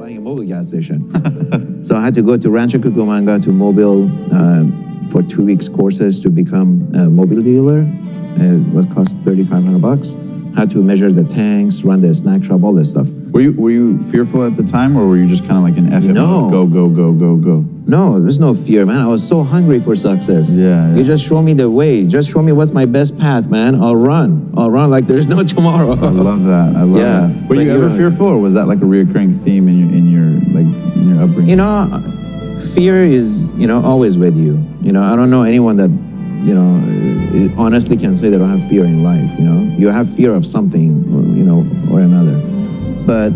buying a mobile gas station. So I had to go to Rancho Cucamonga to Mobile for 2 weeks courses to become a mobile dealer. It was cost $3,500. Had to measure the tanks, run the snack shop, all this stuff. Were you fearful at the time, or were you just kind of like an F it? No. Go? No, there's no fear, man. I was so hungry for success. Yeah. You just show me the way. Just show me what's my best path, man. I'll run like there's no tomorrow. I love that. I love that. Were you ever fearful, or was that like a reoccurring theme in your upbringing? You know, fear is, always with you. I don't know anyone that, honestly can say they don't have fear in life. You have fear of something, or another. But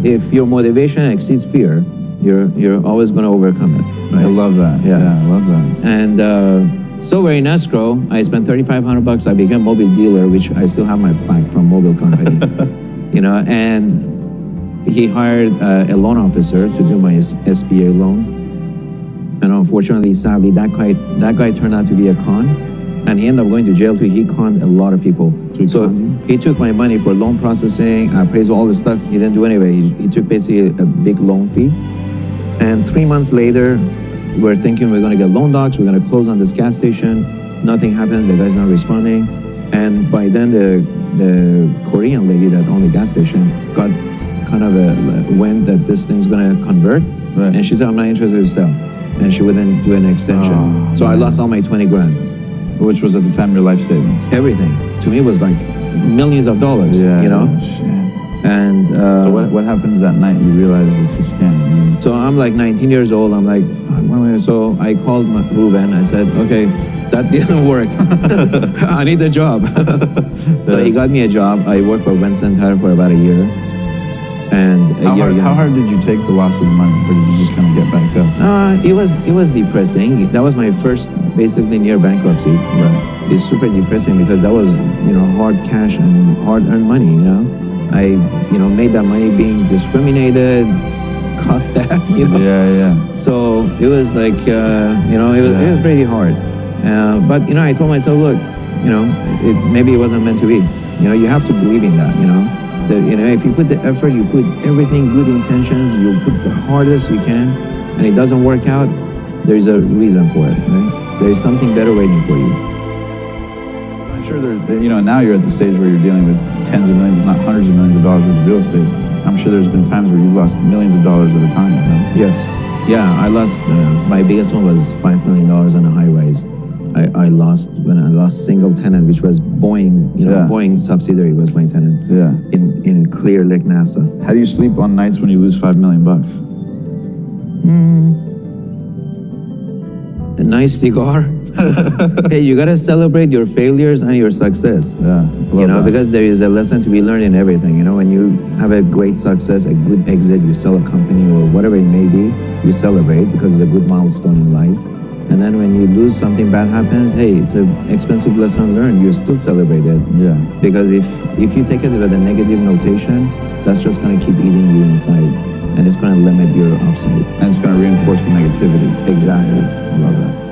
if your motivation exceeds fear, you're always going to overcome it. Right? I love that. Yeah, I love that. And so we're in escrow. I spent $3,500. I became a mobile dealer, which I still have my plaque from mobile company. And he hired a loan officer to do my SBA loan. And unfortunately, sadly, that guy turned out to be a con, and he ended up going to jail too. He conned a lot of people. So he took my money for loan processing, appraisal, all this stuff. He didn't do anyway. He took basically a big loan fee. And 3 months later, we're thinking we're going to get loan docs. We're going to close on this gas station. Nothing happens. The guy's not responding. And by then, the Korean lady that owned the gas station got kind of a wind that this thing's going to convert. Right. And she said, I'm not interested to sell. And she wouldn't do an extension. So I lost all my 20 grand. Which was at the time your life savings? Everything. To me, it was like millions of dollars, Yeah. Shit. And so what happens that night? You realize it's a scam. So I'm like 19 years old. I'm like, fuck, what am I? So I called Ruben. I said, okay, that didn't work. I need a job. So he got me a job. I worked for Vincent Tire for about a year. And how hard did you take the loss of the money, or did you just kind of get back up? It was depressing. That was my first, basically, near bankruptcy. Right. It's super depressing because that was, hard cash and hard-earned money. I, made that money being discriminated, cussed at. Yeah. So it was like, it was pretty hard. But I told myself, look, maybe it wasn't meant to be. You have to believe in that. If you put the effort, you put everything, good intentions, you put the hardest you can, and it doesn't work out, there's a reason for it, right? There's something better waiting for you. I'm sure now you're at the stage where you're dealing with tens of millions, if not hundreds of millions of dollars worth of real estate. I'm sure there's been times where you've lost millions of dollars at a time. Yes. Yeah, I lost, my biggest one was $5 million on a high rise. I lost when I lost single tenant, which was Boeing. Boeing subsidiary was my tenant. Yeah. In Clear Lake, NASA. How do you sleep on nights when you lose $5 million? A nice cigar. Hey, you gotta celebrate your failures and your success. Yeah. Because there is a lesson to be learned in everything. When you have a great success, a good exit, you sell a company or whatever it may be, you celebrate because it's a good milestone in life. And then when you lose, something bad happens, hey, it's an expensive lesson learned. You still celebrate it. Yeah. Because if you take it with a negative notation, that's just going to keep eating you inside. And it's going to limit your upside. And it's going to reinforce the negativity. Exactly. I love that.